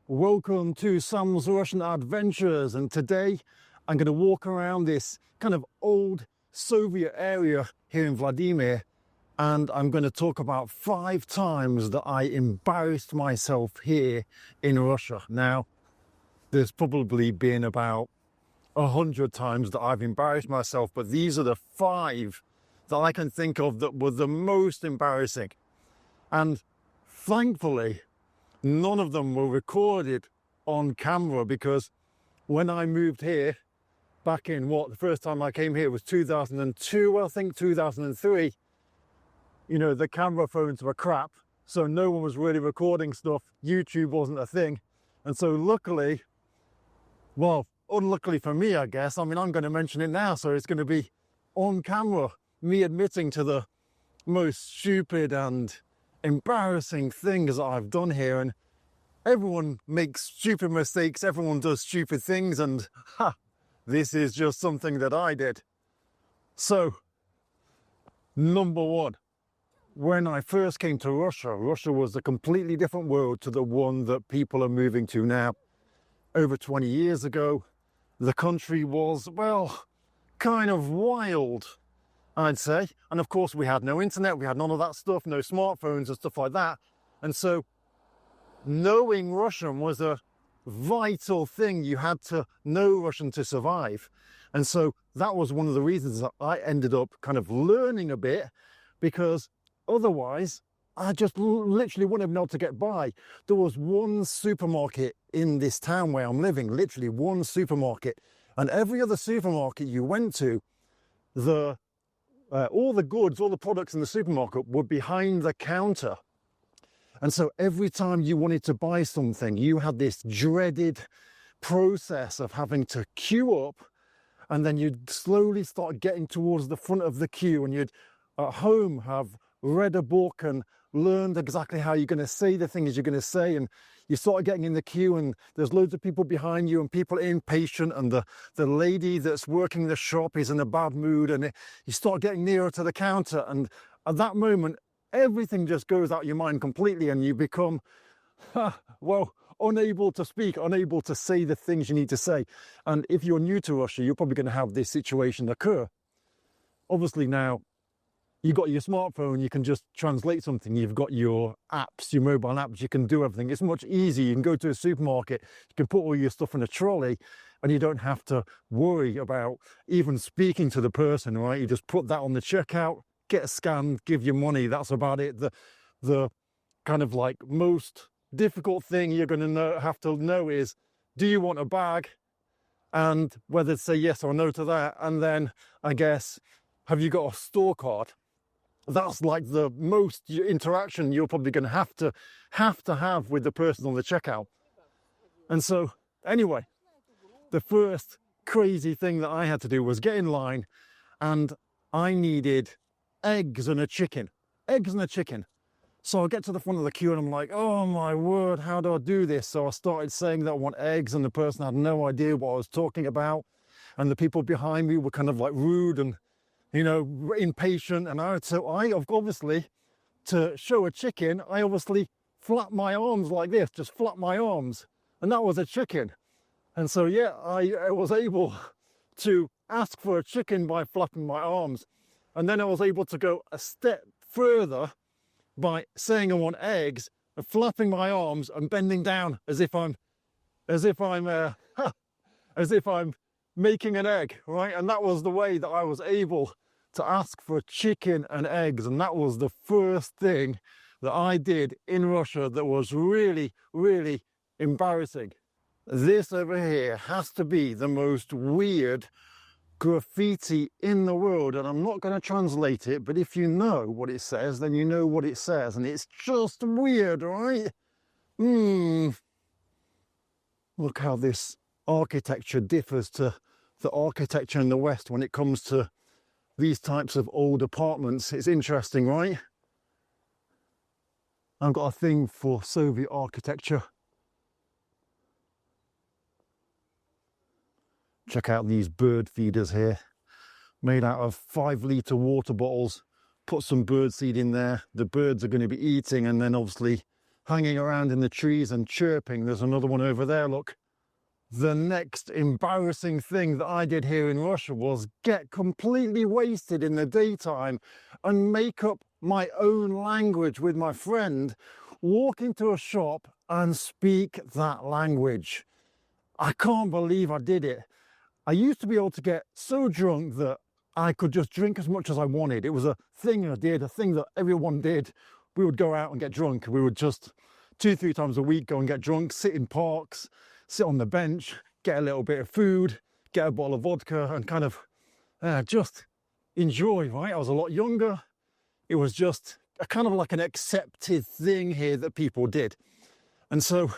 Welcome to Sam's Russian Adventures, and today I'm going to walk around this kind of old Soviet area here in Vladimir, and I'm going to talk about 5 times that I embarrassed myself here in Russia. Now, there's probably been about 100 times that I've embarrassed myself, but these are the 5 that I can think of that were the most embarrassing. And thankfully, none of them were recorded on camera, because when I moved here back in the first time I came here was 2002, I think 2003, you know, the camera phones were crap, so no one was really recording stuff. YouTube wasn't a thing. And so luckily, well, unluckily for me, I guess, I mean, I'm going to mention it now, so it's going to be on camera, me admitting to the most stupid and embarrassing things that I've done here. And everyone makes stupid mistakes, everyone does stupid things, and this is just something that I did. So, number 1, when I first came to Russia, Russia was a completely different world to the one that people are moving to now. Over 20 years ago, the country was, well, kind of wild, I'd say. And of course, we had no internet, we had none of that stuff, no smartphones and stuff like that. And so knowing Russian was a vital thing. You had to know Russian to survive. And so that was one of the reasons that I ended up kind of learning a bit, because otherwise I just literally wouldn't have known to get by. There was one supermarket in this town where I'm living, literally one supermarket. And every other supermarket you went to, all the goods, all the products in the supermarket were behind the counter. And so every time you wanted to buy something, you had this dreaded process of having to queue up, and then you'd slowly start getting towards the front of the queue, and you'd at home have read a book and learned exactly how you're going to say the things you're going to say, and you start getting in the queue and there's loads of people behind you and people are impatient, and the lady that's working the shop is in a bad mood, and you start getting nearer to the counter, and at that moment everything just goes out your mind completely, and you become unable to speak, unable to say the things you need to say. And if you're new to Russia, you're probably going to have this situation occur. Obviously now you've got your smartphone, you can just translate something. You've got your apps, your mobile apps, you can do everything. It's much easier. You can go to a supermarket, you can put all your stuff in a trolley, and you don't have to worry about even speaking to the person, right? You just put that on the checkout, get a scan, give your money, that's about it. The kind of like most difficult thing you're going to have to know is, do you want a bag? And whether to say yes or no to that. And then, I guess, have you got a store card? That's like the most interaction you're probably going to have with the person on the checkout. And so anyway, the first crazy thing that I had to do was get in line, and I needed eggs and a chicken. So I get to the front of the queue and I'm like, oh my word, how do I do this? So I started saying that I want eggs, and the person had no idea what I was talking about, and the people behind me were kind of like rude and, you know, impatient. And so I obviously, to show a chicken, I obviously flap my arms like this, just flap my arms, and that was a chicken. And so yeah, I was able to ask for a chicken by flapping my arms, and then I was able to go a step further by saying I want eggs and flapping my arms and bending down as if I'm making an egg, right? And that was the way that I was able to ask for chicken and eggs. And that was the first thing that I did in Russia that was really, really embarrassing. This over here has to be the most weird graffiti in the world, and I'm not going to translate it, but if you know what it says, then you know what it says, and it's just weird, right? Look how this architecture differs to the architecture in the West when it comes to these types of old apartments. It's interesting, right? I've got a thing for Soviet architecture. Check out these bird feeders here, made out of 5-litre water bottles. Put some bird seed in there, the birds are going to be eating, and then obviously hanging around in the trees and chirping. There's another one over there, look. The next embarrassing thing that I did here in Russia was get completely wasted in the daytime and make up my own language with my friend, walk into a shop and speak that language. I can't believe I did it. I used to be able to get so drunk that I could just drink as much as I wanted. It was a thing I did, a thing that everyone did. We would go out and get drunk. We would just 2-3 times a week go and get drunk, sit in parks, sit on the bench, get a little bit of food, get a bottle of vodka and kind of just enjoy, right? I was a lot younger. It was just a kind of like an accepted thing here that people did. And so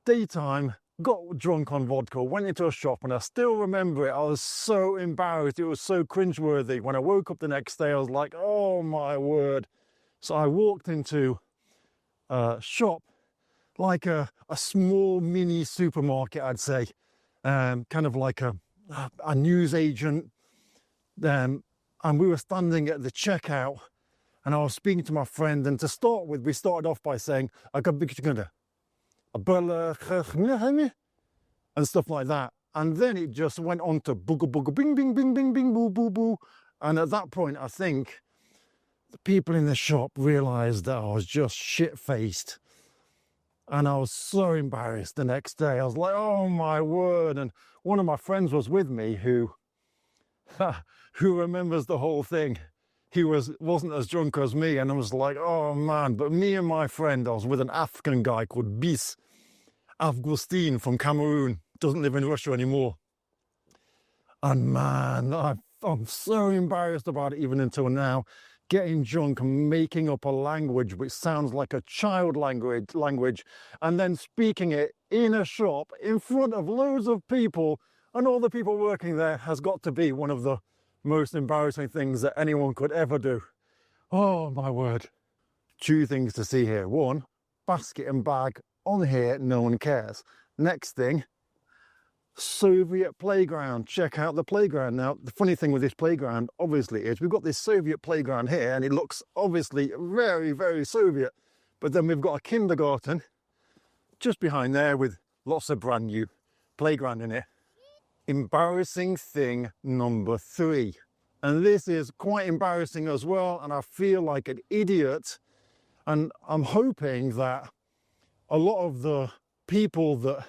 daytime, got drunk on vodka, went into a shop, and I still remember it. I was so embarrassed. It was so cringeworthy. When I woke up the next day, I was like, oh my word. So I walked into a shop, like a small mini supermarket, I'd say, kind of like a news agent. And we were standing at the checkout, and I was speaking to my friend. And to start with, we started off by saying, and stuff like that. And then it just went on to booga booga bing bing bing bing bing boo boo boo. And at that point, I think the people in the shop realized that I was just shit-faced. And I was so embarrassed the next day. I was like, oh my word. And one of my friends was with me who remembers the whole thing. He wasn't as drunk as me, and I was like, oh man. But me and my friend, I was with an African guy called Bis Avgustin from Cameroon, doesn't live in Russia anymore. And man, I'm so embarrassed about it even until now. Getting drunk and making up a language which sounds like a child language, and then speaking it in a shop in front of loads of people, and all the people working there has got to be one of the most embarrassing things that anyone could ever do. Oh my word. 2 things to see here. 1, basket and bag on here, no one cares. Next thing, Soviet playground. Check out the playground. Now, the funny thing with this playground, obviously, is we've got this Soviet playground here, and it looks obviously very, very Soviet. But then we've got a kindergarten just behind there with lots of brand new playground in it. Embarrassing thing number 3. And this is quite embarrassing as well, and I feel like an idiot. And I'm hoping that a lot of the people that,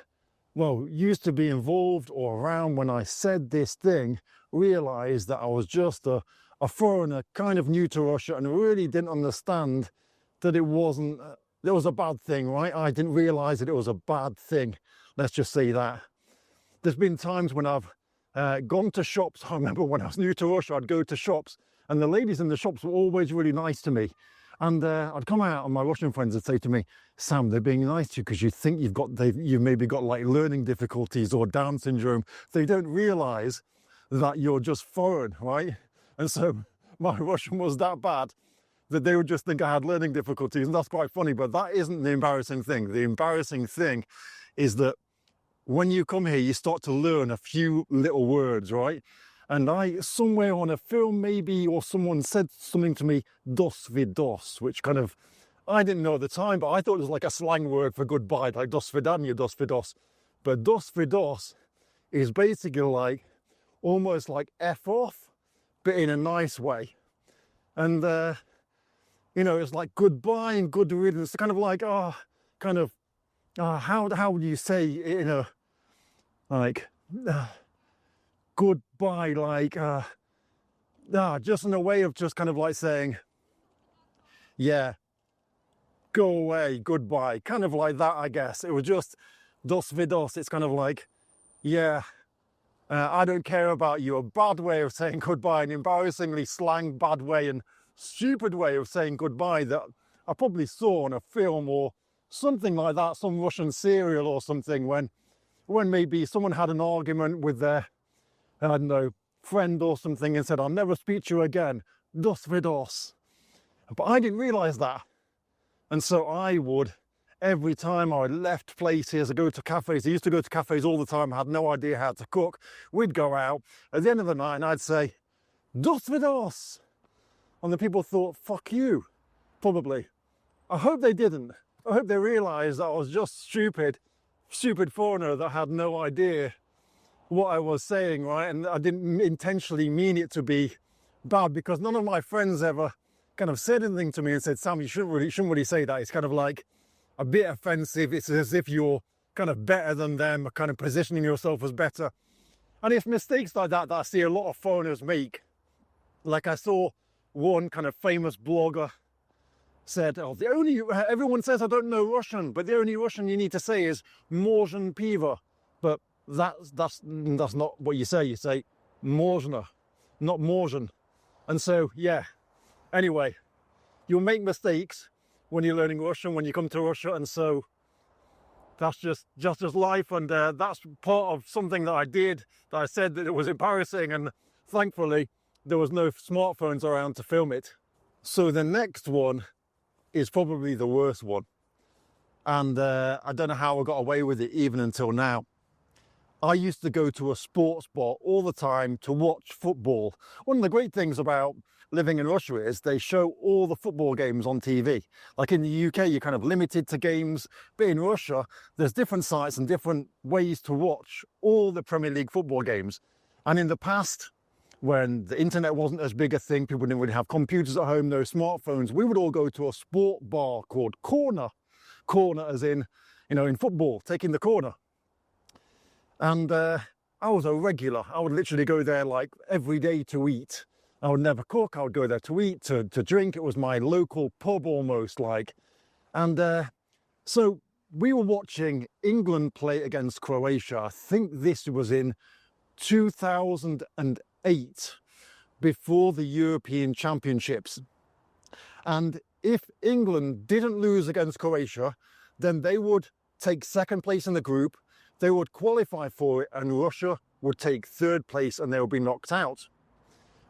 well, used to be involved or around when I said this thing realized that I was just a foreigner, kind of new to Russia, and really didn't understand that it was a bad thing, right? I didn't realize that it was a bad thing. Let's just say that. There's been times when I've gone to shops. I remember when I was new to Russia, I'd go to shops, and the ladies in the shops were always really nice to me. And I'd come out, and my Russian friends would say to me, Sam, they're being nice to you because you think you've maybe got like learning difficulties or Down syndrome. They don't realize that you're just foreign, right? And so my Russian was that bad that they would just think I had learning difficulties. And that's quite funny, but that isn't the embarrassing thing. The embarrassing thing is that when you come here, you start to learn a few little words, right? And somewhere on a film maybe, or someone said something to me, dos vidos, which kind of, I didn't know at the time, but I thought it was like a slang word for goodbye, like dos vidania, dos vidos. But dos vidos is basically like, almost like F off, but in a nice way. And, it's like goodbye and good riddance. It's kind of like, how would you say it in a, like, goodbye, like, just in a way of just kind of like saying, yeah, go away, goodbye, kind of like that, I guess. It was just dos vidos. It's kind of like, yeah, I don't care about you. A bad way of saying goodbye, an embarrassingly slang bad way and stupid way of saying goodbye that I probably saw on a film or something like that, some Russian serial or something, when maybe someone had an argument with their, I don't know, friend or something and said, I'll never speak to you again, dos vidos. But I didn't realize that. And so I would, every time I left places, I go to cafes, I used to go to cafes all the time, I had no idea how to cook. We'd go out, at the end of the night, and I'd say, dos vidos. And the people thought, fuck you, probably. I hope they didn't. I hope they realized that I was just stupid foreigner that had no idea what I was saying, right? And I didn't intentionally mean it to be bad, because none of my friends ever kind of said anything to me and said, Sam, you shouldn't really say that. It's kind of like a bit offensive. It's as if you're kind of better than them, kind of positioning yourself as better. And it's mistakes like that I see a lot of foreigners make. Like I saw one kind of famous blogger said, oh, everyone says I don't know Russian, but the only Russian you need to say is "Можно pivo." But that's not what you say. You say "можно," not "можно." And so, yeah. Anyway, you'll make mistakes when you're learning Russian, when you come to Russia, and so that's just life. And that's part of something that I did, that I said that it was embarrassing, and thankfully there was no smartphones around to film it. So the next one is probably the worst one, and I don't know how I got away with it even until now. I used to go to a sports bar all the time to watch football. One of the great things about living in Russia is they show all the football games on TV. Like in the UK, you're kind of limited to games, but in Russia, there's different sites and different ways to watch all the Premier League football games. And in the past, when the internet wasn't as big a thing, people didn't really have computers at home, no smartphones, we would all go to a sport bar called Corner. Corner as in, in football, taking the corner. And I was a regular. I would literally go there like every day to eat. I would never cook. I would go there to eat, to drink. It was my local pub almost like. And so we were watching England play against Croatia. I think this was in 2008, before the European Championships. And if England didn't lose against Croatia, then they would take second place in the group. They would qualify for it, and Russia would take third place and they would be knocked out.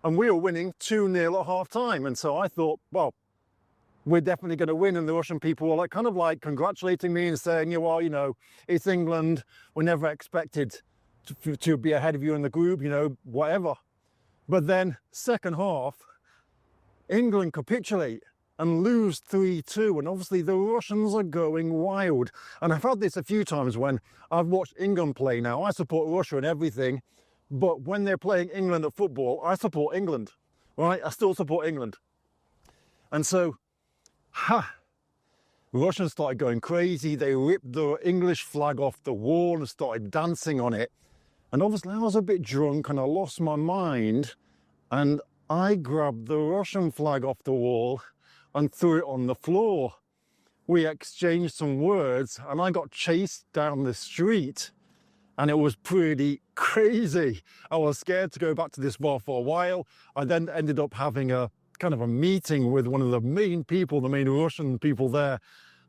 And we were winning 2-0 at half time. And so I thought, well, we're definitely going to win. And the Russian people were kind of congratulating me and saying, it's England. We never expected to be ahead of you in the group, whatever. But then second half, England capitulate and lose 3-2, and obviously the Russians are going wild. And I've had this a few times when I've watched England play. Now, I support Russia and everything, but when they're playing England at football, I support England, right? I still support England. And so, Russians started going crazy. They ripped the English flag off the wall and started dancing on it. And obviously I was a bit drunk and I lost my mind, and I grabbed the Russian flag off the wall and threw it on the floor. We exchanged some words and I got chased down the street, and it was pretty crazy. I was scared to go back to this bar for a while. I then ended up having a kind of a meeting with one of the main Russian people there.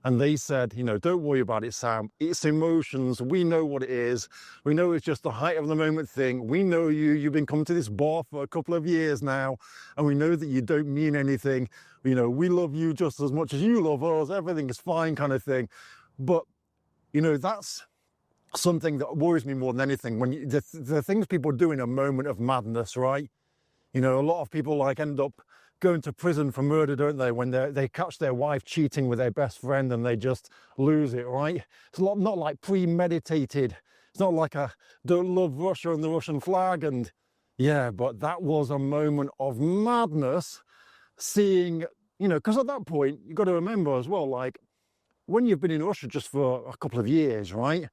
And they said, don't worry about it, Sam. It's emotions. We know what it is. We know it's just the height of the moment thing. We know you've been coming to this bar for a couple of years now, and we know that you don't mean anything. We love you just as much as you love us. Everything is fine, kind of thing. But, that's something that worries me more than anything. When the things people do in a moment of madness, right? A lot of people end up going to prison for murder, don't they? When they catch their wife cheating with their best friend and they just lose it, right? It's not like premeditated. It's not like I don't love Russia and the Russian flag. And yeah, but that was a moment of madness, seeing, because at that point, you've got to remember as well, when you've been in Russia just for a couple of years, right?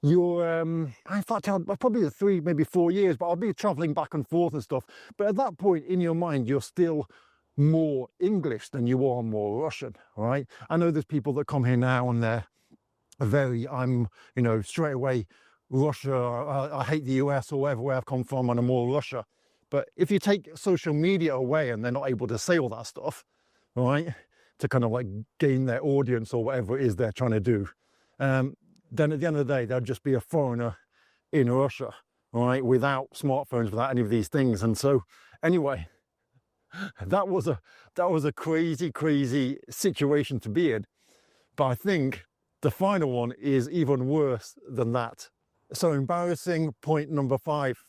You're, in fact, probably 3, maybe 4 years, but I'll be traveling back and forth and stuff. But at that point in your mind, you're still more English than you are more Russian, right? I know there's people that come here now and they're straight away Russia, I hate the US or wherever I've come from and I'm all Russia. But if you take social media away and they're not able to say all that stuff, right, to kind of gain their audience or whatever it is they're trying to do, then at the end of the day, they'll just be a foreigner in Russia, right? Without smartphones, without any of these things. And so, anyway, that was a crazy, crazy situation to be in. But I think the final one is even worse than that. So embarrassing point number 5.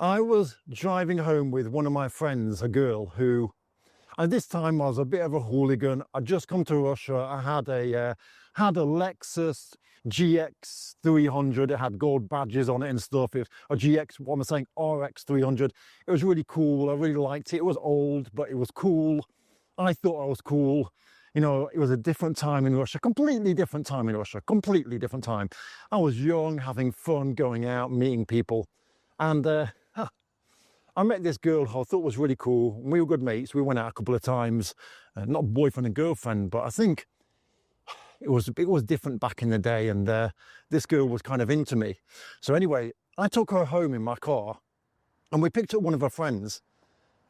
I was driving home with one of my friends, a girl who And this time I was a bit of a hooligan. I'd just come to Russia. I had a Lexus GX 300. It had gold badges on it and stuff. It was a GX, what am I saying, RX 300. It was really cool. I really liked it. It was old, but it was cool. I thought I was cool. You know, it was a different time in Russia, completely different time in Russia, completely different time. I was young, having fun, going out, meeting people. And I met this girl who I thought was really cool. We were good mates. We went out a couple of times, not boyfriend and girlfriend, but I think it was different back in the day. And this girl was kind of into me. So anyway, I took her home in my car and we picked up one of her friends.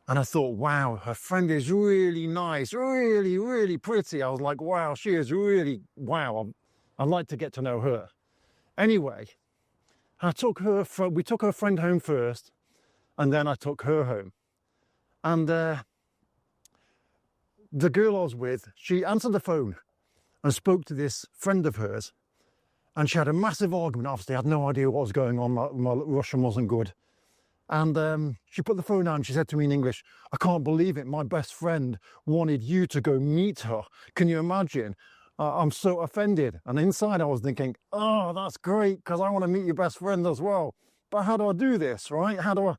And I thought, wow, her friend is really nice, really, really pretty. I was like, wow, she is really, wow, I'd like to get to know her. Anyway, we took her friend home first, and then I took her home. And the girl I was with, she answered the phone and spoke to this friend of hers. And she had a massive argument. Obviously, I had no idea what was going on. My Russian wasn't good. And she put the phone down and she said to me in English, I can't believe it. My best friend wanted you to go meet her. Can you imagine? I'm so offended. And inside I was thinking, oh, that's great, because I want to meet your best friend as well. But how do I do this, right? How do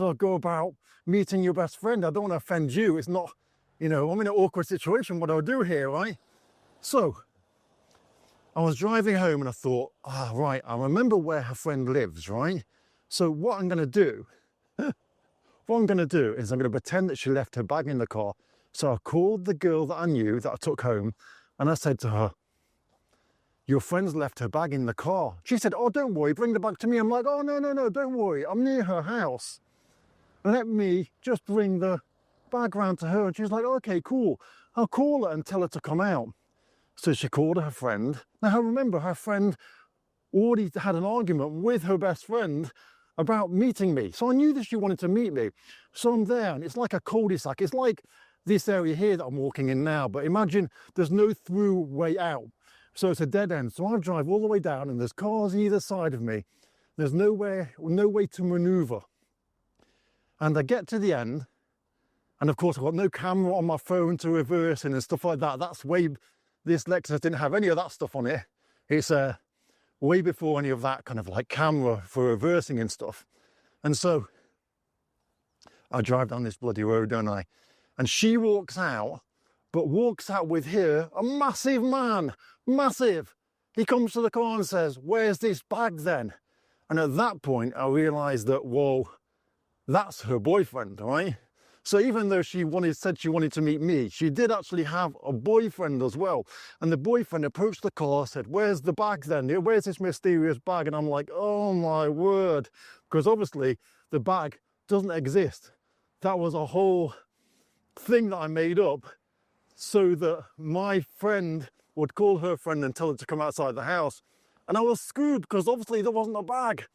I go about meeting your best friend? I don't want to offend you. It's not, you know, I'm in an awkward situation. What do I do here, right? So I was driving home and I thought, right, I remember where her friend lives, right? So what I'm going to do is I'm going to pretend that she left her bag in the car. So I called the girl that I knew, that I took home, and I said to her, your friend's left her bag in the car. She said, oh, don't worry, bring the bag to me. I'm like, oh, no, don't worry. I'm near her house. Let me just bring the bag round to her. And she's like, okay, cool. I'll call her and tell her to come out. So she called her friend. Now, remember, her friend already had an argument with her best friend about meeting me. So I knew that she wanted to meet me. So I'm there, and it's like a cul-de-sac. It's like this area here that I'm walking in now, but imagine there's no through way out. So it's a dead end. So I drive all the way down and there's cars either side of me. There's no way to maneuver. And I get to the end, and of course I've got no camera on my phone to reverse and stuff like that. That's way, this Lexus didn't have any of that stuff on it. It's way before any of that kind of like camera for reversing and stuff. And so I drive down this bloody road, don't I? And she walks out, but walks out with her, a massive man, massive. He comes to the car and says, where's this bag then? And at that point, I realized that, whoa, that's her boyfriend, right? So even though she said she wanted to meet me, she did actually have a boyfriend as well. And the boyfriend approached the car, said, where's the bag then? Where's this mysterious bag? And I'm like, oh my word. Because obviously the bag doesn't exist. That was a whole thing that I made up so that my friend would call her friend and tell her to come outside the house. And I was screwed because obviously there wasn't a bag.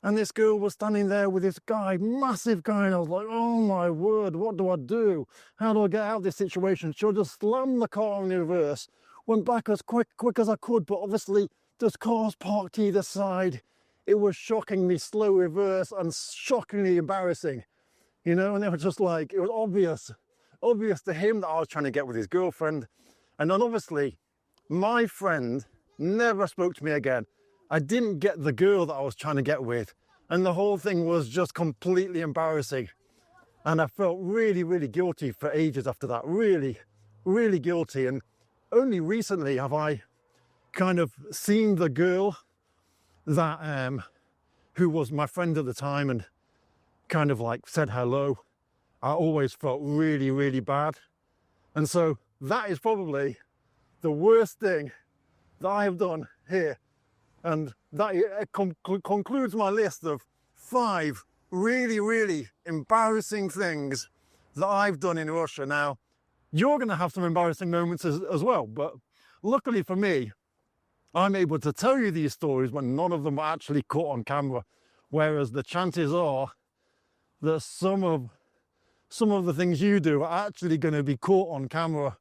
And this girl was standing there with this guy, massive guy, and I was like, oh my word, what do I do? How do I get out of this situation? So I just slammed the car in reverse, went back as quick as I could, but obviously there's cars parked either side. It was shockingly slow reverse and shockingly embarrassing, you know, and they were just like, it was obvious to him that I was trying to get with his girlfriend. And then obviously my friend never spoke to me again. I didn't get the girl that I was trying to get with, and the whole thing was just completely embarrassing. And I felt really, really guilty for ages after that, really, really guilty. And only recently have I kind of seen the girl that, who was my friend at the time and kind of like said hello. I always felt really, really bad. And so that is probably the worst thing that I have done here. And that concludes my list of 5 really, really embarrassing things that I've done in Russia. Now, you're going to have some embarrassing moments as well, but luckily for me, I'm able to tell you these stories when none of them are actually caught on camera, whereas the chances are that some of the things you do are actually going to be caught on camera,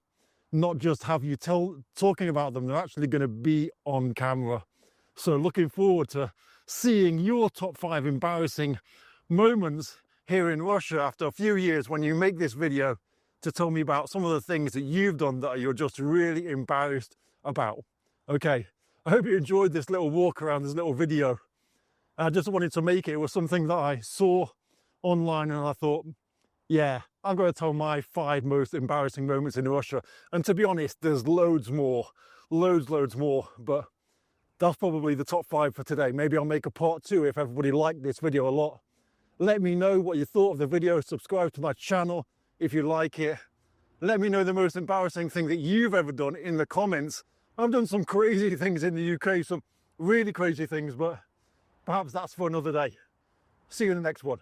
not just have you talking about them, they're actually going to be on camera. So looking forward to seeing your top 5 embarrassing moments here in Russia after a few years when you make this video. to tell me about some of the things that you've done that you're just really embarrassed about. Okay, I hope you enjoyed this little walk around, this little video. I just wanted to make it. It was something that I saw online and I thought, yeah, I'm going to tell my 5 most embarrassing moments in Russia. And to be honest, there's loads more, loads more, but that's probably the top 5 for today. Maybe I'll make a part 2 if everybody liked this video a lot. Let me know what you thought of the video. Subscribe to my channel if you like it. Let me know the most embarrassing thing that you've ever done in the comments. I've done some crazy things in the UK, some really crazy things, but perhaps that's for another day. See you in the next one.